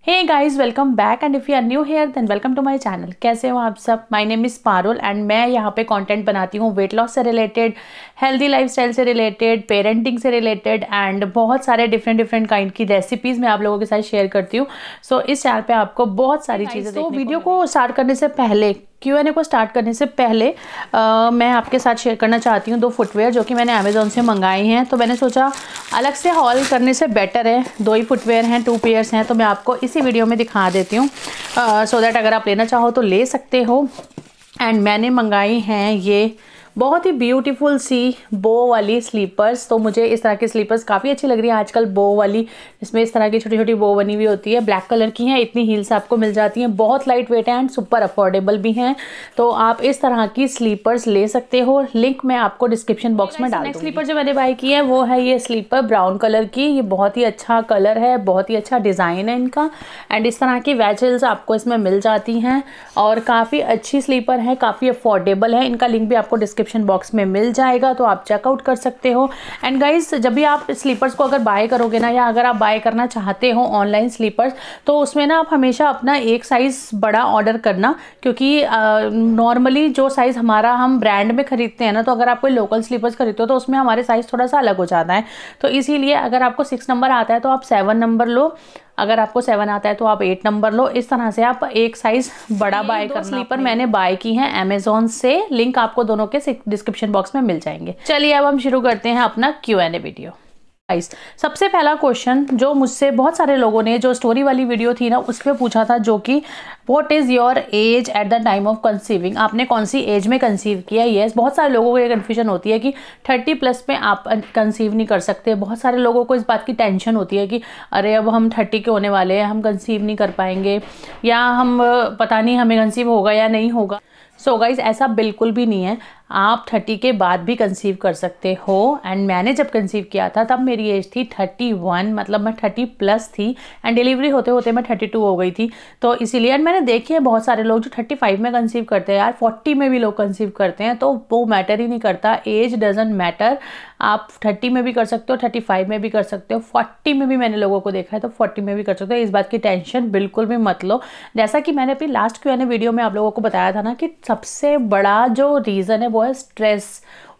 Hey guys, welcome back and if you are new here then welcome to my channel. कैसे हो आप सब? My name is Parul and मैं यहाँ पे कंटेंट बनाती हूँ वेट लॉस से रिलेटेड, हेल्दी लाइफस्टाइल से रिलेटेड, पेरेंटिंग से रिलेटेड एंड बहुत सारे डिफरेंट काइंड की रेसिपीज़ मैं आप लोगों के साथ शेयर करती हूँ। सो इस चैनल पे आपको बहुत सारी चीज़ें देखने को वीडियो को स्टार्ट करने से पहले, Q&A को स्टार्ट करने से पहले मैं आपके साथ शेयर करना चाहती हूँ 2 फुटवेयर जो कि मैंने अमेज़ॉन से मंगाए हैं। तो मैंने सोचा अलग से हॉल करने से बेटर है, 2 ही फुटवेयर हैं, 2 पेयर्स हैं, तो मैं आपको इसी वीडियो में दिखा देती हूँ सो दैट अगर आप लेना चाहो तो ले सकते हो। एंड मैंने मंगाई हैं ये बहुत ही ब्यूटीफुल सी बो वाली स्लीपर्स। तो मुझे इस तरह की स्लीपर्स काफ़ी अच्छी लग रही है आजकल, बो वाली, इसमें इस तरह की छोटी छोटी बो बनी हुई होती है, ब्लैक कलर की हैं, इतनी हील्स आपको मिल जाती हैं, बहुत लाइट वेट है एंड सुपर अफोर्डेबल भी हैं। तो आप इस तरह की स्लीपर्स ले सकते हो, लिंक मैं आपको डिस्क्रिप्शन बॉक्स में डाल दूँगी। स्लीपर जो मैंने बाय की है वो है ये स्लीपर ब्राउन कलर की। ये बहुत ही अच्छा कलर है, बहुत ही अच्छा डिज़ाइन है इनका एंड इस तरह की वेज हील्स आपको इसमें मिल जाती हैं और काफ़ी अच्छी स्लीपर है, काफ़ी अफोर्डेबल है। इनका लिंक भी आपको डिस्क्रिप्शन बॉक्स में मिल जाएगा, तो आप चेकआउट कर सकते हो। एंड गाइस, जब भी आप स्लीपर्स को अगर बाय करोगे ना, या अगर आप बाय करना चाहते हो ऑनलाइन स्लीपर्स, तो उसमें ना आप हमेशा अपना एक साइज़ बड़ा ऑर्डर करना, क्योंकि नॉर्मली जो साइज़ हमारा हम ब्रांड में खरीदते हैं ना, तो अगर आप कोई लोकल स्लीपर्स खरीदते हो तो उसमें हमारे साइज़ थोड़ा सा अलग हो जाता है। तो इसीलिए अगर आपको 6 नंबर आता है तो आप 7 नंबर लो, अगर आपको 7 आता है तो आप 8 नंबर लो। इस तरह से आप एक साइज बड़ा बाय करना। स्लीपर मैंने बाय की हैं अमेज़ॉन से, लिंक आपको दोनों के डिस्क्रिप्शन बॉक्स में मिल जाएंगे। चलिए अब हम शुरू करते हैं अपना Q&A वीडियो। सबसे पहला क्वेश्चन जो मुझसे बहुत सारे लोगों ने, जो स्टोरी वाली वीडियो थी ना, उस पर पूछा था, जो कि what is your age at the time of conceiving. आपने कौन सी एज में कंसीव किया? येस, बहुत सारे लोगों को ये कन्फ्यूजन होती है कि 30+ में आप कंसीव नहीं कर सकते। बहुत सारे लोगों को इस बात की टेंशन होती है कि अरे अब हम 30 के होने वाले हैं, हम कंसीव नहीं कर पाएंगे, या हम पता नहीं हमें कंसीव होगा या नहीं होगा। सो गाइज, ऐसा बिल्कुल भी नहीं है, आप 30 के बाद भी कंसीव कर सकते हो। एंड मैंने जब कंसीव किया था तब मेरी एज थी 31, मतलब मैं 30+ थी एंड डिलीवरी होते होते मैं 32 हो गई थी। तो इसीलिए, एंड मैंने देखे हैं बहुत सारे लोग जो 35 में कंसीव करते हैं, यार 40 में भी लोग कंसीव करते हैं, तो वो मैटर ही नहीं करता, एज डजेंट मैटर। आप 30 में भी कर सकते हो, 35 में भी कर सकते हो, 40 में भी मैंने लोगों को देखा है, तो 40 में भी कर सकते हो। इस बात की टेंशन बिल्कुल भी मत लो। जैसा कि मैंने अपनी लास्ट Q&A वीडियो में आप लोगों को बताया था ना, कि सबसे बड़ा जो रीज़न है वो है स्ट्रेस।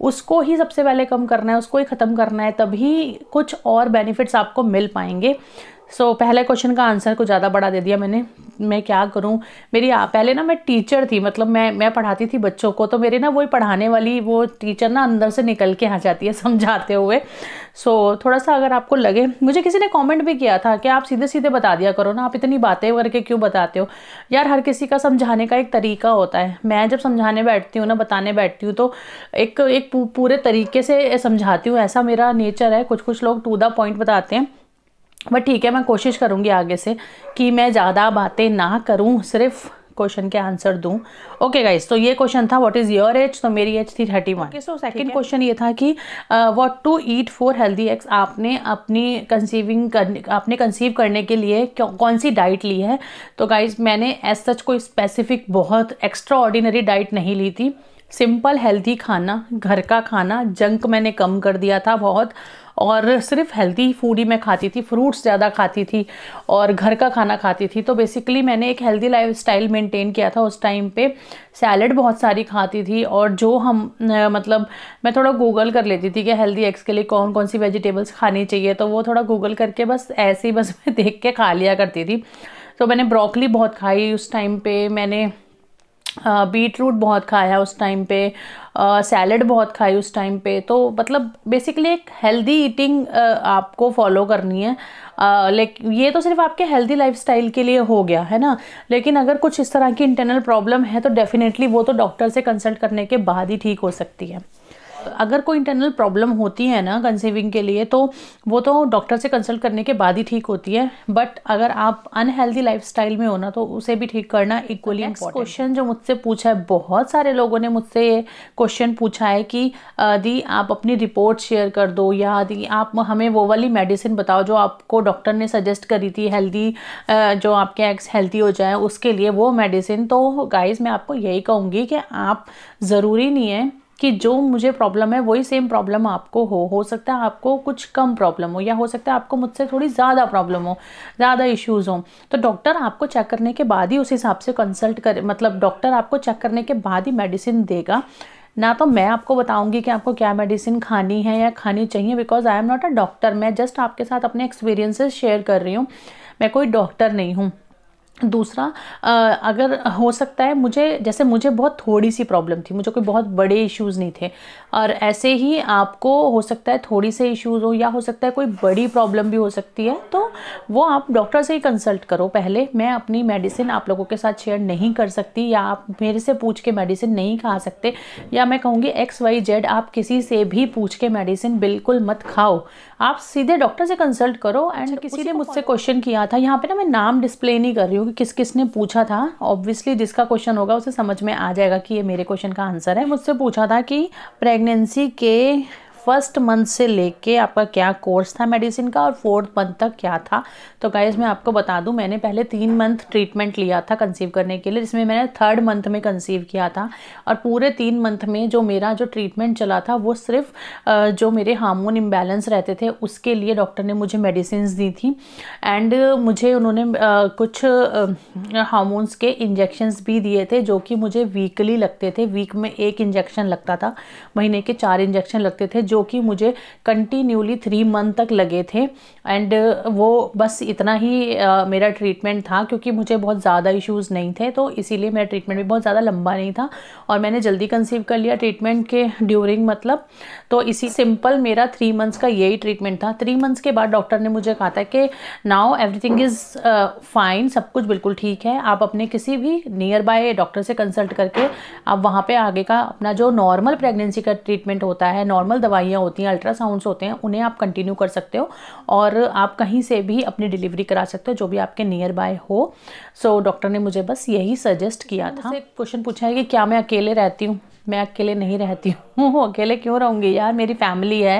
उसको ही सबसे पहले कम करना है, उसको ही ख़त्म करना है, तभी कुछ और बेनिफिट्स आपको मिल पाएंगे। सो पहले क्वेश्चन का आंसर कुछ ज़्यादा बड़ा दे दिया मैंने, मैं क्या करूं। मेरी पहले ना मैं टीचर थी, मतलब मैं पढ़ाती थी बच्चों को, तो मेरी ना वही पढ़ाने वाली वो टीचर ना अंदर से निकल के आ जाती है समझाते हुए। सो थोड़ा सा अगर आपको लगे, मुझे किसी ने कमेंट भी किया था कि आप सीधे सीधे बता दिया करो ना, आप इतनी बातें करके क्यों बताते हो। यार, हर किसी का समझाने का एक तरीका होता है। मैं जब समझाने बैठती हूँ ना, बताने बैठती हूँ, तो एक पूरे तरीके से समझाती हूँ, ऐसा मेरा नेचर है। कुछ लोग टू द पॉइंट बताते हैं, बट ठीक है, मैं कोशिश करूँगी आगे से कि मैं ज़्यादा बातें ना करूँ, सिर्फ क्वेश्चन के आंसर दूं। ओके गाइस, तो ये क्वेश्चन था व्हाट इज़ योर एज, तो मेरी एज थी 31। ओके, सो सेकंड क्वेश्चन ये था कि what to eat for healthy eggs. आपने कंसीव करने के लिए कौन सी डाइट ली है? तो गाइस, मैंने एज सच कोई स्पेसिफिक बहुत एक्स्ट्रा ऑर्डिनरी डाइट नहीं ली थी। सिंपल हेल्दी खाना, घर का खाना, जंक मैंने कम कर दिया था बहुत, और सिर्फ हेल्दी फूड ही मैं खाती थी, फ्रूट्स ज़्यादा खाती थी और घर का खाना खाती थी। तो बेसिकली मैंने एक हेल्दी लाइफस्टाइल मेंटेन किया था उस टाइम पे। सैलड बहुत सारी खाती थी, और जो मतलब मैं थोड़ा गूगल कर लेती थी कि हेल्दी एग्स के लिए कौन कौन सी वेजिटेबल्स खानी चाहिए, तो वो थोड़ा गूगल करके बस ऐसे ही बस मैं देख के खा लिया करती थी। तो मैंने ब्रोकली बहुत खाई उस टाइम पे, मैंने बीट रूट बहुत खाया उस टाइम पे, सैलड बहुत खाई उस टाइम पे। तो मतलब बेसिकली एक हेल्दी ईटिंग आपको फॉलो करनी है। लेकिन ये तो सिर्फ आपके हेल्दी लाइफस्टाइल के लिए हो गया है ना, लेकिन अगर कुछ इस तरह की इंटरनल प्रॉब्लम है तो डेफिनेटली वो तो डॉक्टर से कंसल्ट करने के बाद ही ठीक हो सकती है। अगर कोई इंटरनल प्रॉब्लम होती है ना कंसीविंग के लिए, तो वो तो डॉक्टर से कंसल्ट करने के बाद ही ठीक होती है। बट अगर आप अनहेल्दी लाइफस्टाइल में हो ना, तो उसे भी ठीक करना इक्वली इम्पोर्टेंट। क्वेश्चन जो मुझसे पूछा है, बहुत सारे लोगों ने मुझसे ये क्वेश्चन पूछा है कि दी आप अपनी रिपोर्ट शेयर कर दो, या दी आप हमें वो वाली मेडिसिन बताओ जो आपको डॉक्टर ने सजेस्ट करी थी, हेल्दी जो आपके एग्स हेल्दी हो जाए उसके लिए वो मेडिसिन। तो गाइज, मैं आपको यही कहूँगी कि आप ज़रूरी नहीं है कि जो मुझे प्रॉब्लम है वही सेम प्रॉब्लम आपको हो सकता है आपको कुछ कम प्रॉब्लम हो, या हो सकता है आपको मुझसे थोड़ी ज़्यादा प्रॉब्लम हो, ज़्यादा इश्यूज़ हों। तो डॉक्टर आपको चेक करने के बाद ही उस हिसाब से कंसल्ट करे, मतलब डॉक्टर आपको चेक करने के बाद ही मेडिसिन देगा, ना तो मैं आपको बताऊंगी कि आपको क्या मेडिसिन खानी है या खानी चाहिए, because I am not a doctor. मैं जस्ट आपके साथ अपने एक्सपीरियंसेस शेयर कर रही हूँ, मैं कोई डॉक्टर नहीं हूँ। दूसरा, अगर हो सकता है मुझे बहुत थोड़ी सी प्रॉब्लम थी, मुझे कोई बहुत बड़े इश्यूज़ नहीं थे, और ऐसे ही आपको हो सकता है थोड़ी से इश्यूज़ हो, या हो सकता है कोई बड़ी प्रॉब्लम भी हो सकती है, तो वो आप डॉक्टर से ही कंसल्ट करो पहले। मैं अपनी मेडिसिन आप लोगों के साथ शेयर नहीं कर सकती, या आप मेरे से पूछ के मेडिसिन नहीं खा सकते, या मैं कहूँगी XYZ आप किसी से भी पूछ के मेडिसिन बिल्कुल मत खाओ, आप सीधे डॉक्टर से कंसल्ट करो। एंड किसी ने मुझसे क्वेश्चन किया था, यहाँ पे ना मैं नाम डिस्प्ले नहीं कर रही हूँ कि किस किस ने पूछा था, ऑब्वियसली जिसका क्वेश्चन होगा उसे समझ में आ जाएगा कि ये मेरे क्वेश्चन का आंसर है। मुझसे पूछा था कि प्रेगनेंसी के फर्स्ट मंथ से लेके आपका क्या कोर्स था मेडिसिन का, और 4th मंथ तक क्या था। तो गाइस मैं आपको बता दूं, मैंने पहले 3 मंथ ट्रीटमेंट लिया था कंसीव करने के लिए, जिसमें मैंने 3rd मंथ में कंसीव किया था, और पूरे 3 मंथ में जो मेरा ट्रीटमेंट चला था वो सिर्फ जो मेरे हार्मोन इम्बैलेंस रहते थे उसके लिए डॉक्टर ने मुझे मेडिसिन दी थी। एंड मुझे उन्होंने कुछ हार्मोन्स के इंजेक्शंस भी दिए थे, जो कि मुझे वीकली लगते थे, वीक में 1 इंजेक्शन लगता था, महीने के 4 इंजेक्शन लगते थे, जो कि मुझे कंटिन्यूली 3 मंथ तक लगे थे। एंड वो बस इतना ही मेरा ट्रीटमेंट था, क्योंकि मुझे बहुत ज़्यादा इश्यूज़ नहीं थे, तो इसीलिए मेरा ट्रीटमेंट भी बहुत ज़्यादा लंबा नहीं था, और मैंने जल्दी कंसीव कर लिया ट्रीटमेंट के ड्यूरिंग, मतलब तो इसी सिंपल मेरा 3 मंथ्स का यही ट्रीटमेंट था। 3 मंथ्स के बाद डॉक्टर ने मुझे कहा था कि नाउ एवरीथिंग इज़ फाइन, सब कुछ बिल्कुल ठीक है, आप अपने किसी भी नियर बाय डॉक्टर से कंसल्ट करके आप वहाँ पे आगे का अपना जो नॉर्मल प्रेगनेंसी का ट्रीटमेंट होता है, नॉर्मल दवाइयाँ होती हैं, अल्ट्रासाउंड्स होते हैं, उन्हें आप कंटिन्यू कर सकते हो, और आप कहीं से भी अपनी डिलीवरी करा सकते हो जो भी आपके नियर बाय हो। सो डॉक्टर ने मुझे बस यही सजेस्ट किया था। क्वेश्चन पूछा है कि क्या मैं अकेले रहती हूँ? मैं अकेले नहीं रहती हूँ। अकेले क्यों रहूँगी यार, मेरी फैमिली है,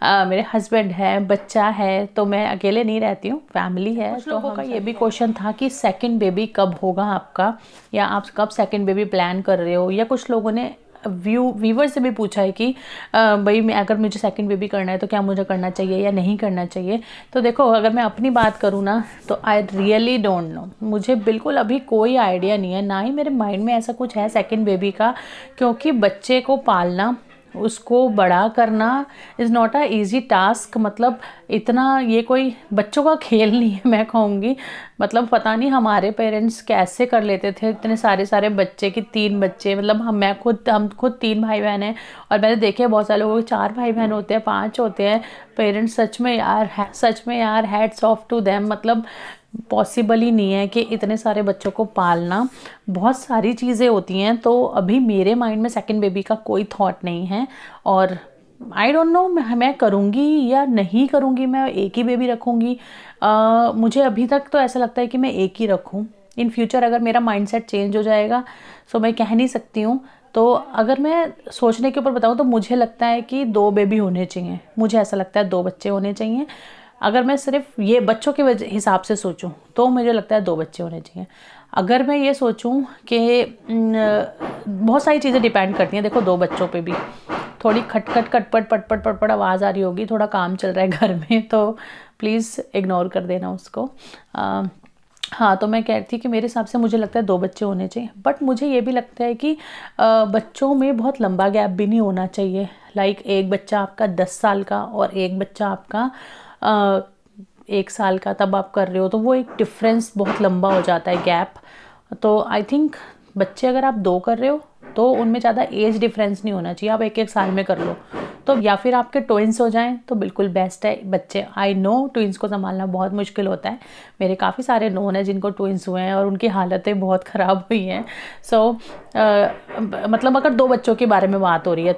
मेरे हस्बैंड है, बच्चा है, तो मैं अकेले नहीं रहती हूँ, फैमिली है। कुछ लोगों का ये भी क्वेश्चन था कि सेकंड बेबी कब होगा आपका, या आप कब सेकंड बेबी प्लान कर रहे हो, या कुछ लोगों ने व्यूवर से भी पूछा है कि भाई मैं अगर मुझे सेकंड बेबी करना है तो क्या मुझे करना चाहिए या नहीं करना चाहिए। तो देखो, अगर मैं अपनी बात करूँ ना, तो आई रियली डोंट नो, मुझे बिल्कुल अभी कोई आइडिया नहीं है, ना ही मेरे माइंड में ऐसा कुछ है सेकंड बेबी का, क्योंकि बच्चे को पालना, उसको बड़ा करना is not a easy task. मतलब इतना ये कोई बच्चों का खेल नहीं है, मैं कहूँगी। मतलब पता नहीं हमारे पेरेंट्स कैसे कर लेते थे इतने सारे बच्चे, कि 3 बच्चे, मतलब हम खुद 3 भाई बहन हैं, और मैंने देखे बहुत सारे लोगों के 4 भाई बहन होते हैं, 5 होते हैं। पेरेंट्स सच में यार हैट्स ऑफ टू देम। मतलब पॉसिबल ही नहीं है कि इतने सारे बच्चों को पालना, बहुत सारी चीज़ें होती हैं। तो अभी मेरे माइंड में सेकंड बेबी का कोई थॉट नहीं है, और आई डोंट नो मैं करूँगी या नहीं करूँगी, मैं एक ही बेबी रखूँगी। मुझे अभी तक तो ऐसा लगता है कि मैं एक ही रखूँ। इन फ्यूचर अगर मेरा माइंडसेट चेंज हो जाएगा तो मैं कह नहीं सकती हूँ। तो अगर मैं सोचने के ऊपर बताऊँ तो मुझे लगता है कि 2 बेबी होने चाहिए, मुझे ऐसा लगता है 2 बच्चे होने चाहिए। अगर मैं सिर्फ ये बच्चों के हिसाब से सोचूं तो मुझे लगता है 2 बच्चे होने चाहिए। अगर मैं ये सोचूं कि बहुत सारी चीज़ें डिपेंड करती हैं, देखो 2 बच्चों पे भी थोड़ी खटखट खटपट पटपट पटपट आवाज़ आ रही होगी, थोड़ा काम चल रहा है घर में, तो प्लीज़ इग्नोर कर देना उसको। हाँ, तो मैं कह रही थी कि मेरे हिसाब से मुझे लगता है 2 बच्चे होने चाहिए, बट मुझे ये भी लगता है कि बच्चों में बहुत लंबा गैप भी नहीं होना चाहिए। लाइक एक बच्चा आपका 10 साल का और एक बच्चा आपका 1 साल का, तब आप कर रहे हो तो वो एक डिफरेंस बहुत लंबा हो जाता है, गैप। तो आई थिंक बच्चे अगर आप 2 कर रहे हो तो उनमें ज़्यादा एज डिफरेंस नहीं होना चाहिए, आप 1-1 साल में कर लो तो, या फिर आपके ट्विंस हो जाएं तो बिल्कुल बेस्ट है। बच्चे, आई नो ट्विंस को संभालना बहुत मुश्किल होता है, मेरे काफ़ी सारे नोन हैं जिनको ट्विंस हुए हैं और उनकी हालतें बहुत ख़राब हुई हैं। सो मतलब अगर 2 बच्चों के बारे में बात हो रही है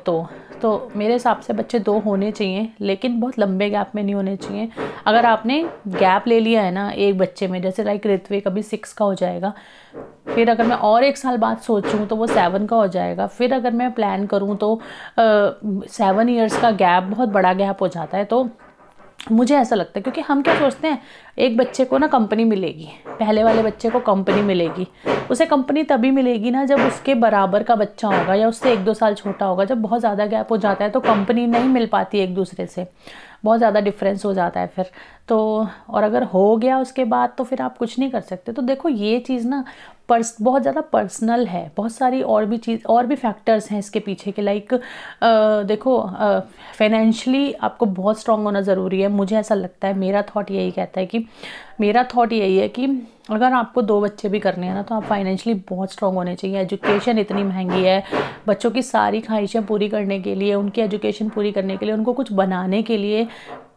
तो मेरे हिसाब से बच्चे 2 होने चाहिए, लेकिन बहुत लंबे गैप में नहीं होने चाहिए। अगर आपने गैप ले लिया है ना एक बच्चे में, जैसे लाइक ऋत्विक अभी 6 का हो जाएगा, फिर अगर मैं और 1 साल बाद सोचूं तो वो 7 का हो जाएगा, फिर अगर मैं प्लान करूं तो 7 ईयर्स का गैप बहुत बड़ा गैप हो जाता है। तो मुझे ऐसा लगता है, क्योंकि हम क्या सोचते हैं, एक बच्चे को ना कंपनी मिलेगी, पहले वाले बच्चे को कंपनी मिलेगी, उसे कंपनी तभी मिलेगी ना जब उसके बराबर का बच्चा होगा या उससे 1-2 साल छोटा होगा। जब बहुत ज़्यादा गैप हो जाता है तो कंपनी नहीं मिल पाती एक दूसरे से, बहुत ज़्यादा डिफरेंस हो जाता है फिर तो। और अगर हो गया उसके बाद तो फिर आप कुछ नहीं कर सकते। तो देखो ये चीज़ ना बहुत ज़्यादा पर्सनल है, बहुत सारी और भी फैक्टर्स हैं इसके पीछे के। लाइक देखो फाइनेंशियली आपको बहुत स्ट्रांग होना ज़रूरी है, मुझे ऐसा लगता है। मेरा थॉट यही है कि अगर आपको 2 बच्चे भी करने हैं ना तो आप फाइनेंशियली बहुत स्ट्रांग होने चाहिए। एजुकेशन इतनी महंगी है, बच्चों की सारी ख्वाहिशें पूरी करने के लिए, उनकी एजुकेशन पूरी करने के लिए, उनको कुछ बनाने के लिए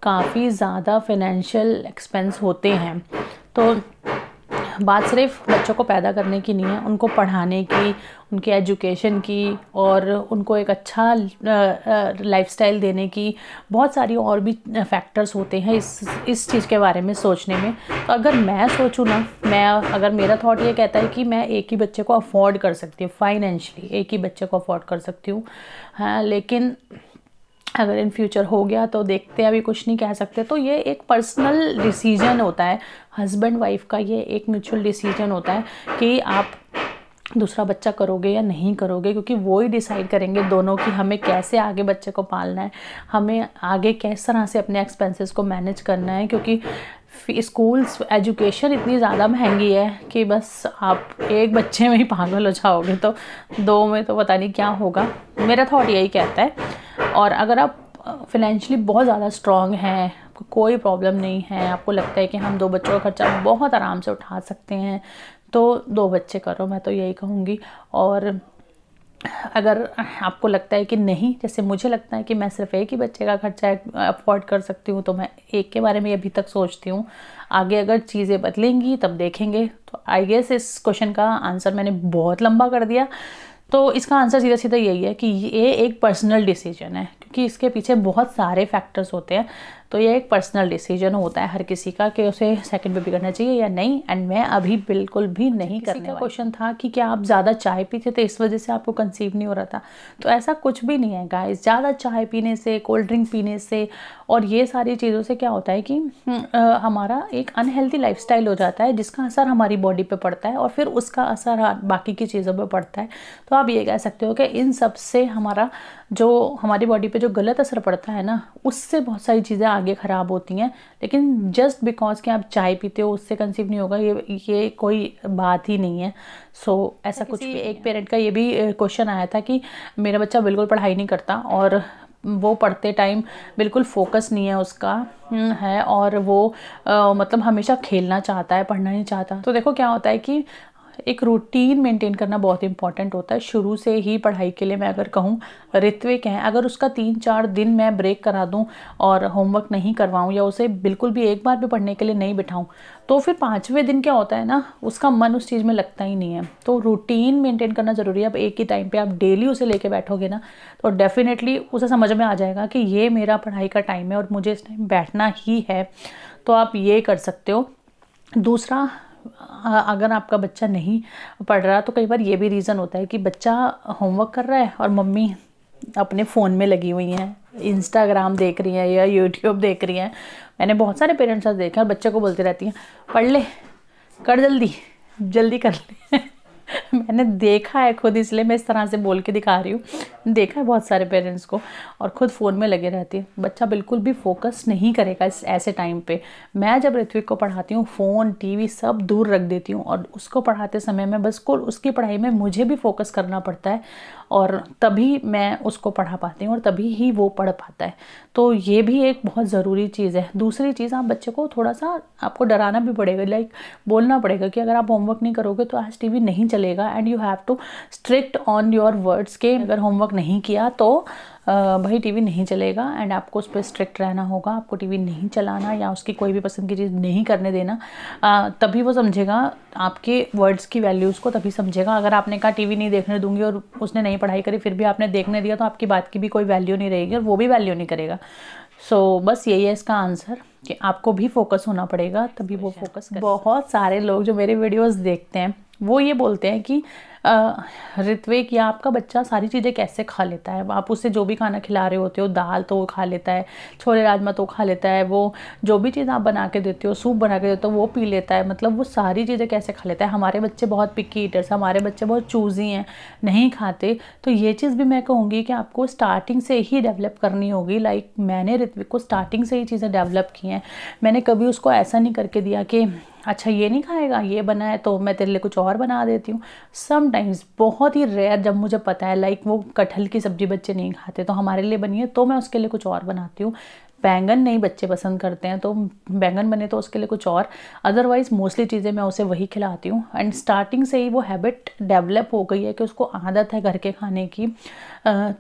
काफ़ी ज़्यादा फाइनेंशियल एक्सपेंस होते हैं। तो बात सिर्फ बच्चों को पैदा करने की नहीं है, उनको पढ़ाने की, उनके एजुकेशन की, और उनको एक अच्छा लाइफस्टाइल देने की बहुत सारी और भी फैक्टर्स होते हैं इस चीज़ के बारे में सोचने में। तो अगर मैं सोचूँ ना, अगर मेरा थॉट ये कहता है कि मैं एक ही बच्चे को अफोर्ड कर सकती हूँ, फाइनेंशियली एक ही बच्चे को अफोर्ड कर सकती हूँ, हाँ, लेकिन अगर इन फ्यूचर हो गया तो देखते हैं, अभी कुछ नहीं कह सकते। तो ये एक पर्सनल डिसीजन होता है हस्बैंड वाइफ का, ये एक म्यूचुअल डिसीजन होता है कि आप दूसरा बच्चा करोगे या नहीं करोगे, क्योंकि वो ही डिसाइड करेंगे दोनों कि हमें कैसे आगे बच्चे को पालना है, हमें आगे किस तरह से अपने एक्सपेंसेस को मैनेज करना है। क्योंकि स्कूल्स एजुकेशन इतनी ज़्यादा महंगी है कि बस आप एक बच्चे में ही पागल हो जाओगे, तो 2 में तो पता नहीं क्या होगा। मेरा थॉट यही कहता है। और अगर आप फाइनेंशियली बहुत ज़्यादा स्ट्रॉन्ग हैं, आपको कोई प्रॉब्लम नहीं है, आपको लगता है कि हम 2 बच्चों का खर्चा बहुत आराम से उठा सकते हैं, तो 2 बच्चे करो, मैं तो यही कहूँगी। और अगर आपको लगता है कि नहीं, जैसे मुझे लगता है कि मैं सिर्फ एक ही बच्चे का खर्चा अफोर्ड कर सकती हूँ, तो मैं एक के बारे में अभी तक सोचती हूँ। आगे अगर चीज़ें बदलेंगी तब देखेंगे। तो आई गेस इस क्वेश्चन का आंसर मैंने बहुत लंबा कर दिया। तो इसका आंसर सीधा सीधा यही है कि ये एक पर्सनल डिसीजन है, क्योंकि इसके पीछे बहुत सारे फैक्टर्स होते हैं। तो ये एक पर्सनल डिसीजन होता है हर किसी का कि उसे सेकंड बेबी करना चाहिए या नहीं। एंड मैं अभी बिल्कुल भी नहीं करने वाली। क्वेश्चन था कि क्या आप ज़्यादा चाय पीते थे इस वजह से आपको कंसीव नहीं हो रहा था, तो ऐसा कुछ भी नहीं है गाइस। ज़्यादा चाय पीने से, कोल्ड ड्रिंक पीने से और ये सारी चीज़ों से क्या होता है कि हमारा एक अनहेल्दी लाइफस्टाइल हो जाता है, जिसका असर हमारी बॉडी पे पड़ता है और फिर उसका असर बाकी की चीज़ों पे पड़ता है। तो आप ये कह सकते हो कि इन सब से हमारी बॉडी पे जो गलत असर पड़ता है ना, उससे बहुत सारी चीज़ें आगे ख़राब होती हैं। लेकिन जस्ट बिकॉज कि आप चाय पीते हो उससे कंसीव नहीं होगा, ये कोई बात ही नहीं है। सो ऐसा कुछ भी। एक पेरेंट का ये भी क्वेश्चन आया था कि मेरा बच्चा बिल्कुल पढ़ाई नहीं करता और वो पढ़ते टाइम बिल्कुल फोकस नहीं है उसका है, और वो मतलब हमेशा खेलना चाहता है, पढ़ना नहीं चाहता। तो देखो क्या होता है कि एक रूटीन मेंटेन करना बहुत इंपॉर्टेंट होता है शुरू से ही पढ़ाई के लिए। मैं अगर कहूँ ऋत्विक है, अगर उसका 3-4 दिन मैं ब्रेक करा दूँ और होमवर्क नहीं करवाऊँ या उसे बिल्कुल भी एक बार भी पढ़ने के लिए नहीं बिठाऊँ, तो फिर 5वें दिन क्या होता है ना, उसका मन उस चीज़ में लगता ही नहीं है। तो रूटीन मेंटेन करना ज़रूरी है। अब एक ही टाइम पे आप डेली उसे लेके बैठोगे ना, तो डेफिनेटली उसे समझ में आ जाएगा कि ये मेरा पढ़ाई का टाइम है और मुझे इस टाइम बैठना ही है। तो आप ये कर सकते हो। दूसरा, अगर आपका बच्चा नहीं पढ़ रहा तो कई बार ये भी रीज़न होता है कि बच्चा होमवर्क कर रहा है और मम्मी अपने फ़ोन में लगी हुई हैं, इंस्टाग्राम देख रही हैं या यूट्यूब देख रही हैं। मैंने बहुत सारे पेरेंट्स साथ देखा और बच्चे को बोलती रहती हैं, पढ़ ले, कर जल्दी कर ले। मैंने देखा है खुद, इसलिए मैं इस तरह से बोल के दिखा रही हूँ। देखा है बहुत सारे पेरेंट्स को, और खुद फ़ोन में लगे रहती है। बच्चा बिल्कुल भी फोकस नहीं करेगा इस ऐसे टाइम पे। मैं जब ऋत्विक को पढ़ाती हूँ, फ़ोन टीवी सब दूर रख देती हूँ और उसको पढ़ाते समय में बस को उसकी पढ़ाई में मुझे भी फोकस करना पड़ता है, और तभी मैं उसको पढ़ा पाती हूँ और तभी ही वो पढ़ पाता है। तो ये भी एक बहुत ज़रूरी चीज़ है। दूसरी चीज़, आप बच्चे को थोड़ा सा आपको डराना भी पड़ेगा, लाइक बोलना पड़ेगा कि अगर आप होमवर्क नहीं करोगे तो आज टीवी नहीं चलेगा। And you have to strict on your words के अगर होमवर्क नहीं किया तो भाई टीवी नहीं चलेगा, एंड आपको उस पर स्ट्रिक्ट रहना होगा। आपको टीवी नहीं चलाना या उसकी कोई भी पसंद की चीज़ नहीं करने देना। तभी वो समझेगा आपके वर्ड्स की वैल्यूज़ को, तभी समझेगा। अगर आपने कहा टीवी नहीं देखने दूंगी और उसने नहीं पढ़ाई करी फिर भी आपने देखने दिया, तो आपकी बात की भी कोई वैल्यू नहीं रहेगी और वो भी वैल्यू नहीं करेगा। सो बस यही है इसका आंसर कि आपको भी फोकस होना पड़ेगा, तभी वो फोकस करेगा। बहुत सारे लोग जो मेरे वीडियोस देखते हैं वो ये बोलते हैं कि ऋत्विक या आपका बच्चा सारी चीज़ें कैसे खा लेता है। आप उसे जो भी खाना खिला रहे होते हो, दाल तो वो खा लेता है, छोले राजमा तो खा लेता है, वो जो भी चीज़ आप बना के देते हो, सूप बना के देते हो वो पी लेता है, मतलब वो सारी चीज़ें कैसे खा लेता है। हमारे बच्चे बहुत पिकी ईटर्स, हमारे बच्चे बहुत चूज़ी हैं, नहीं खाते। तो ये चीज़ भी मैं कहूँगी कि आपको स्टार्टिंग से ही डेवलप करनी होगी। लाइक मैंने ऋत्विक को स्टार्टिंग से ही चीज़ें डेवलप की हैं। मैंने कभी उसको ऐसा नहीं करके दिया कि अच्छा ये नहीं खाएगा, ये बना है तो मैं तेरे लिए कुछ और बना देती हूँ। समटाइम्स, बहुत ही रेयर, जब मुझे पता है लाइक वो कटहल की सब्ज़ी बच्चे नहीं खाते तो हमारे लिए बनी है तो मैं उसके लिए कुछ और बनाती हूँ। बैंगन नहीं बच्चे पसंद करते हैं तो बैंगन बने तो उसके लिए कुछ और, अदरवाइज़ मोस्टली चीज़ें मैं उसे वही खिलाती हूँ। एंड स्टार्टिंग से ही वो हैबिट डेवलप हो गई है कि उसको आदत है घर के खाने की।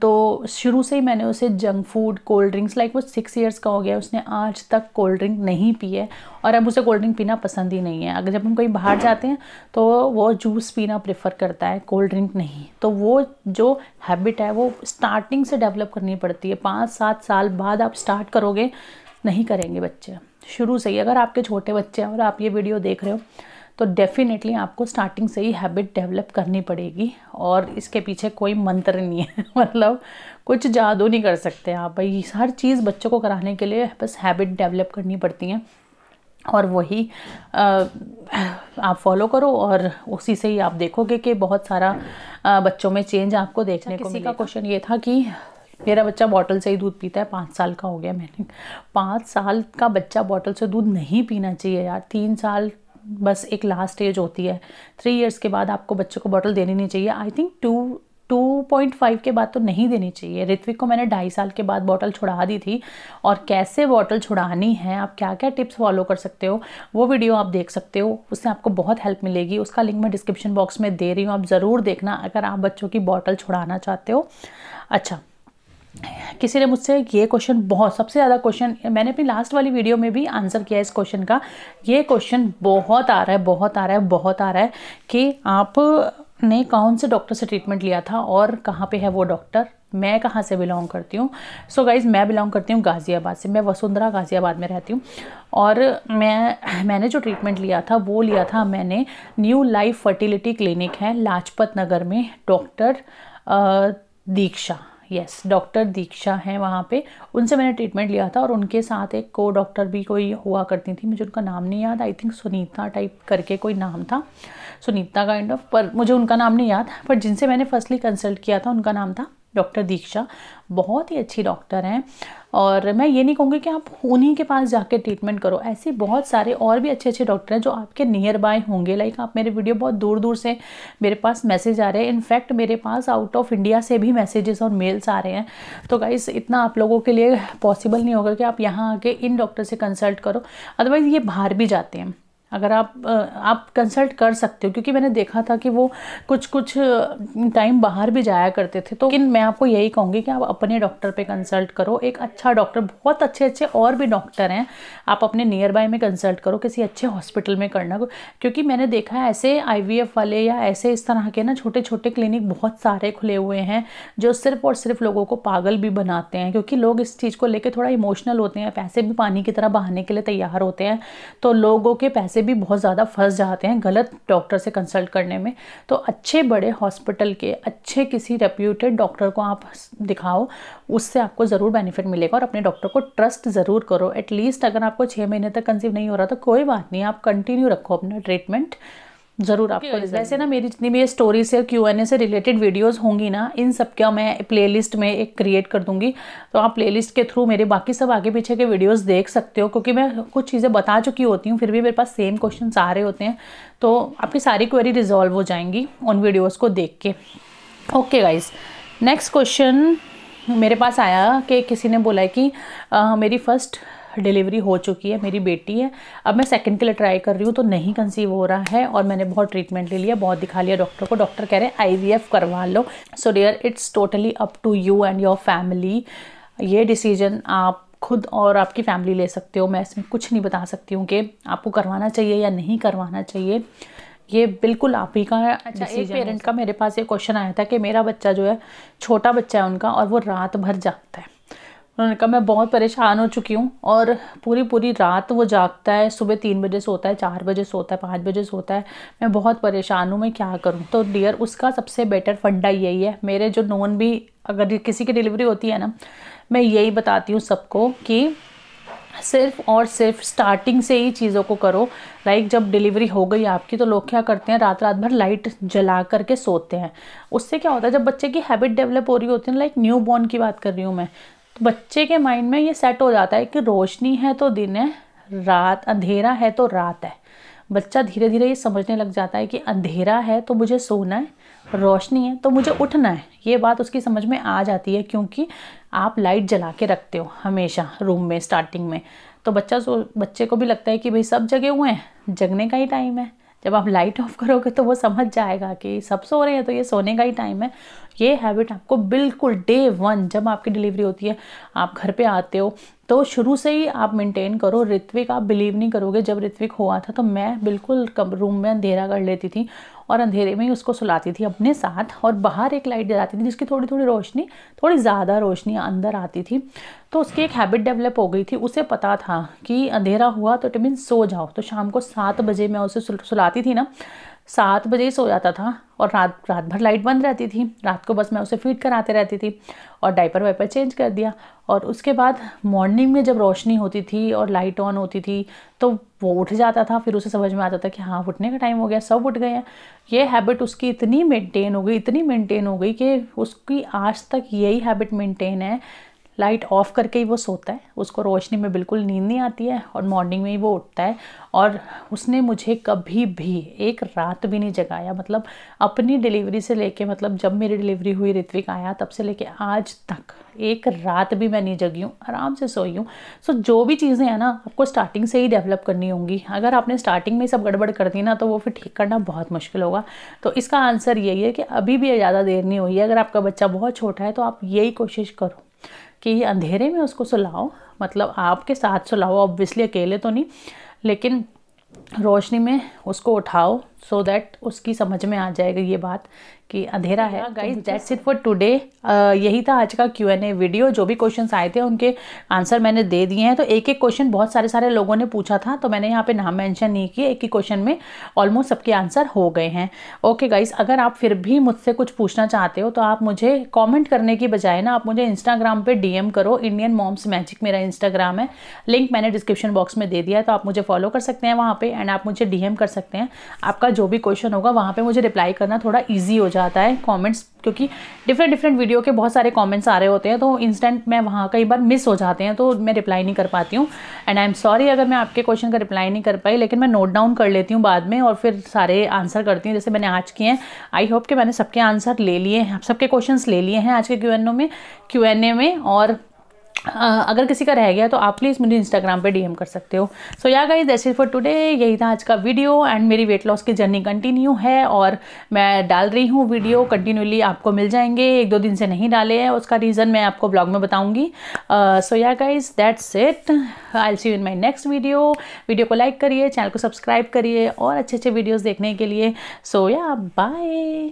तो शुरू से ही मैंने उसे junk food, cold drinks, like वो 6 ईयर्स का हो गया, उसने आज तक कोल्ड ड्रिंक नहीं पी है और अब उसे कोल्ड ड्रिंक पीना पसंद ही नहीं है। अगर जब हम कहीं बाहर जाते हैं तो वो जूस पीना प्रेफर करता है, कोल्ड ड्रिंक नहीं। तो वो जो हैबिट है वो स्टार्टिंग से डेवलप करनी पड़ती है। 5-7 साल बाद आप स्टार्ट करोगे, नहीं करेंगे बच्चे शुरू से ही। अगर आपके छोटे बच्चे हैं और आप ये वीडियो देख रहे हो तो डेफिनेटली आपको स्टार्टिंग से ही हैबिट डेवलप करनी पड़ेगी और इसके पीछे कोई मंत्र नहीं है मतलब कुछ जादू नहीं कर सकते आप भाई। हर चीज़ बच्चों को कराने के लिए बस हैबिट डेवलप करनी पड़ती हैं और वही आप फॉलो करो और उसी से ही आप देखोगे कि बहुत सारा बच्चों में चेंज आपको देखने को मिलेगा। किसी का क्वेश्चन ये था कि मेरा बच्चा बॉटल से ही दूध पीता है, 5 साल का हो गया। मैंने 5 साल का बच्चा बॉटल से दूध नहीं पीना चाहिए यार। 3 साल बस एक लास्ट एज होती है, 3 इयर्स के बाद आपको बच्चे को बॉटल देनी नहीं चाहिए। आई थिंक 2.5 के बाद तो नहीं देनी चाहिए। ऋत्विक को मैंने 2.5 साल के बाद बॉटल छुड़ा दी थी और कैसे बॉटल छुड़ानी है, आप क्या क्या टिप्स फॉलो कर सकते हो, वो वीडियो आप देख सकते हो, उससे आपको बहुत हेल्प मिलेगी। उसका लिंक मैं डिस्क्रिप्शन बॉक्स में दे रही हूँ, आप ज़रूर देखना अगर आप बच्चों की बॉटल छुड़ाना चाहते हो। अच्छा, किसी ने मुझसे ये क्वेश्चन, बहुत सबसे ज़्यादा क्वेश्चन मैंने अपनी लास्ट वाली वीडियो में भी आंसर किया है इस क्वेश्चन का। ये क्वेश्चन बहुत आ रहा है कि आपने कौन से डॉक्टर से ट्रीटमेंट लिया था और कहाँ पे है वो डॉक्टर। मैं कहाँ से बिलोंग करती हूँ? सो गाइज़, मैं बिलोंग करती हूँ गाज़ियाबाद से। मैं वसुंधरा गाज़ियाबाद में रहती हूँ और मैंने जो ट्रीटमेंट लिया था वो लिया था मैंने न्यू लाइफ फर्टिलिटी क्लिनिक है लाजपत नगर में, डॉक्टर दीक्षा, यस डॉक्टर दीक्षा हैं वहाँ पे, उनसे मैंने ट्रीटमेंट लिया था। और उनके साथ एक को डॉक्टर भी कोई हुआ करती थी, मुझे उनका नाम नहीं याद, आई थिंक सुनीता टाइप करके कोई नाम था, सुनीता काइंड ऑफ, पर मुझे उनका नाम नहीं याद। पर जिनसे मैंने फर्स्टली कंसल्ट किया था उनका नाम था डॉक्टर दीक्षा। बहुत ही अच्छी डॉक्टर हैं और मैं ये नहीं कहूँगी कि आप उन्हीं के पास जाके ट्रीटमेंट करो, ऐसे बहुत सारे और भी अच्छे अच्छे डॉक्टर हैं जो आपके नियर बाय होंगे। लाइक आप मेरे वीडियो बहुत दूर दूर से मेरे पास मैसेज आ रहे हैं, इनफैक्ट मेरे पास आउट ऑफ इंडिया से भी मैसेजेस और मेल्स आ रहे हैं। तो गाइस, इतना आप लोगों के लिए पॉसिबल नहीं होगा कि आप यहाँ आके इन डॉक्टर से कंसल्ट करो, अदरवाइज़ ये बाहर भी जाते हैं। अगर आप कंसल्ट कर सकते हो, क्योंकि मैंने देखा था कि वो कुछ टाइम बाहर भी जाया करते थे। तो लेकिन मैं आपको यही कहूँगी कि आप अपने डॉक्टर पे कंसल्ट करो, एक अच्छा डॉक्टर, बहुत अच्छे और भी डॉक्टर हैं, आप अपने नियर बाय में कंसल्ट करो, किसी अच्छे हॉस्पिटल में करना। क्योंकि मैंने देखा है ऐसे IVF वाले या ऐसे इस तरह के ना छोटे छोटे क्लिनिक बहुत सारे खुले हुए हैं जो सिर्फ और सिर्फ लोगों को पागल भी बनाते हैं, क्योंकि लोग इस चीज़ को लेकर थोड़ा इमोशनल होते हैं, पैसे भी पानी की तरह बहाने के लिए तैयार होते हैं, तो लोगों के पैसे भी बहुत ज़्यादा फंस जाते हैं गलत डॉक्टर से कंसल्ट करने में। तो अच्छे बड़े हॉस्पिटल के अच्छे किसी रेप्यूटेड डॉक्टर को आप दिखाओ, उससे आपको ज़रूर बेनिफिट मिलेगा। और अपने डॉक्टर को ट्रस्ट ज़रूर करो। एटलीस्ट अगर आपको 6 महीने तक कंसीव नहीं हो रहा तो कोई बात नहीं, आप कंटिन्यू रखो अपना ट्रीटमेंट, ज़रूर आपको। वैसे ना मेरी जितनी भी स्टोरी से Q&A से रिलेटेड वीडियोस होंगी ना, इन सब का मैं प्लेलिस्ट में एक क्रिएट कर दूंगी, तो आप प्लेलिस्ट के थ्रू मेरे बाकी सब आगे पीछे के वीडियोस देख सकते हो। क्योंकि मैं कुछ चीज़ें बता चुकी होती हूँ, फिर भी मेरे पास सेम क्वेश्चंस आ रहे होते हैं, तो आपकी सारी क्वेरी रिजॉल्व हो जाएंगी उन वीडियोज़ को देख के। ओके गाइज, नेक्स्ट क्वेश्चन मेरे पास आया कि किसी ने बोला है कि मेरी फर्स्ट डिलीवरी हो चुकी है, मेरी बेटी है, अब मैं सेकंड के लिए ट्राई कर रही हूँ तो नहीं कंसीव हो रहा है और मैंने बहुत ट्रीटमेंट ले लिया, बहुत दिखा लिया डॉक्टर को, डॉक्टर कह रहे हैं IVF करवा लो। So dear, it's totally up to you and your family. ये डिसीजन आप खुद और आपकी फैमिली ले सकते हो, मैं इसमें कुछ नहीं बता सकती हूँ कि आपको करवाना चाहिए या नहीं करवाना चाहिए, ये बिल्कुल आप ही का। अच्छा, एक पेरेंट का मेरे पास ये क्वेश्चन आया था कि मेरा बच्चा जो है, छोटा बच्चा है उनका, और वो रात भर जागता है, उन्होंने कहा मैं बहुत परेशान हो चुकी हूँ, और पूरी पूरी रात वो जागता है, सुबह 3 बजे सोता है, 4 बजे सोता है, 5 बजे सोता है, मैं बहुत परेशान हूँ, मैं क्या करूँ। तो डियर उसका सबसे बेटर फंडा यही है, मेरे जो नोन भी अगर किसी की डिलीवरी होती है ना, मैं यही बताती हूँ सबको कि सिर्फ और सिर्फ स्टार्टिंग से ही चीज़ों को करो। लाइक जब डिलीवरी हो गई आपकी तो लोग क्या करते हैं, रात रात भर लाइट जला करके सोते हैं। उससे क्या होता है, जब बच्चे की हैबिट डेवलप हो रही होती है, लाइक न्यू बॉर्न की बात कर रही हूँ मैं, तो बच्चे के माइंड में ये सेट हो जाता है कि रोशनी है तो दिन है, रात अंधेरा है तो रात है। बच्चा धीरे धीरे ये समझने लग जाता है कि अंधेरा है तो मुझे सोना है, रोशनी है तो मुझे उठना है। ये बात उसकी समझ में आ जाती है, क्योंकि आप लाइट जला के रखते हो हमेशा रूम में स्टार्टिंग में। तो बच्चे को भी लगता है कि भाई सब जगे हुए हैं, जगने का ही टाइम है। जब आप लाइट ऑफ करोगे तो वो समझ जाएगा कि सब सो रहे हैं तो ये सोने का ही टाइम है। ये हैबिट आपको बिल्कुल डे 1 जब आपकी डिलीवरी होती है, आप घर पे आते हो, तो शुरू से ही आप मेंटेन करो। ऋत्विक, आप बिलीव नहीं करोगे, जब ऋत्विक हुआ था तो मैं बिल्कुल रूम में अंधेरा कर लेती थी और अंधेरे में ही उसको सुलाती थी अपने साथ, और बाहर एक लाइट जलाती थी जिसकी थोड़ी थोड़ी रोशनी, थोड़ी ज़्यादा रोशनी अंदर आती थी। तो उसकी एक हैबिट डेवलप हो गई थी। उसे पता था कि अंधेरा हुआ तो इट मीन सो जाओ। तो शाम को 7 बजे मैं उसे सुलाती थी ना, 7 बजे ही सो जाता था, और रात भर लाइट बंद रहती थी। रात को बस मैं उसे फीड कराते रहती थी और डायपर वाइपर चेंज कर दिया। और उसके बाद मॉर्निंग में जब रोशनी होती थी और लाइट ऑन होती थी तो वो उठ जाता था। फिर उसे समझ में आता था कि हाँ उठने का टाइम हो गया, सब उठ गए हैं। ये हैबिट उसकी इतनी मेंटेन हो गई कि उसकी आज तक यही हैबिट मेंटेन है। लाइट ऑफ करके ही वो सोता है, उसको रोशनी में बिल्कुल नींद नहीं आती है, और मॉर्निंग में ही वो उठता है। और उसने मुझे कभी भी एक रात भी नहीं जगाया। मतलब अपनी डिलीवरी से लेके, मतलब जब मेरी डिलीवरी हुई, ऋत्विक आया, तब से लेके आज तक एक रात भी मैं नहीं जगी हूँ, आराम से सोई हूँ। सो जो भी चीज़ें हैं ना, आपको स्टार्टिंग से ही डेवलप करनी होंगी। अगर आपने स्टार्टिंग में सब गड़बड़ कर दी ना, तो वो फिर ठीक करना बहुत मुश्किल होगा। तो इसका आंसर यही है कि अभी भी ज़्यादा देर नहीं हुई है। अगर आपका बच्चा बहुत छोटा है तो आप यही कोशिश करो कि अंधेरे में उसको सुलाओ, मतलब आपके साथ सुलाओ, ऑब्वियसली अकेले तो नहीं, लेकिन रोशनी में उसको उठाओ, सो दैट उसकी समझ में आ जाएगा ये बात कि अंधेरा है। Guys that's it for today. यही था आज का Q&A वीडियो। जो भी क्वेश्चंस आए थे उनके आंसर मैंने दे दिए हैं। तो एक एक क्वेश्चन बहुत सारे लोगों ने पूछा था, तो मैंने यहाँ पे नाम मेंशन नहीं किए। एक ही क्वेश्चन में ऑलमोस्ट सबके आंसर हो गए हैं। ओके गाइस, अगर आप फिर भी मुझसे कुछ पूछना चाहते हो तो आप मुझे कॉमेंट करने की बजाय ना, आप मुझे इंस्टाग्राम पर DM करो। इंडियन मॉम्स मैजिक मेरा इंस्टाग्राम है, लिंक मैंने डिस्क्रिप्शन बॉक्स में दे दिया है, तो आप मुझे फॉलो कर सकते हैं वहाँ पर, एंड आप मुझे DM कर सकते हैं। आपका जो भी क्वेश्चन होगा वहाँ पे मुझे रिप्लाई करना थोड़ा इजी हो जाता है कमेंट्स, क्योंकि डिफरेंट वीडियो के बहुत सारे कमेंट्स आ रहे होते हैं, तो इंस्टेंट मैं वहाँ कई बार मिस हो जाते हैं, तो मैं रिप्लाई नहीं कर पाती हूँ। एंड आई एम सॉरी अगर मैं आपके क्वेश्चन का रिप्लाई नहीं कर पाई, लेकिन मैं नोट डाउन कर लेती हूँ बाद में और फिर सारे आंसर करती हूँ, जैसे मैंने आज किए हैं। आई होप कि मैंने सबके आंसर ले लिए हैं, सबके क्वेश्चन ले लिए हैं आज के Q&A में। और अगर किसी का रह गया तो आप प्लीज़ मुझे इंस्टाग्राम पे DM कर सकते हो। सो या guys that's it for today. यही था आज का वीडियो, एंड मेरी वेट लॉस की जर्नी कंटिन्यू है और मैं डाल रही हूँ वीडियो कंटिन्यूली, आपको मिल जाएंगे। 1-2 दिन से नहीं डाले हैं, उसका रीज़न मैं आपको ब्लॉग में बताऊँगी। सो या guys that's it, I will see you in my next video. Video को लाइक करिए, चैनल को सब्सक्राइब करिए और अच्छे वीडियोज़ देखने के लिए। सो या बाय।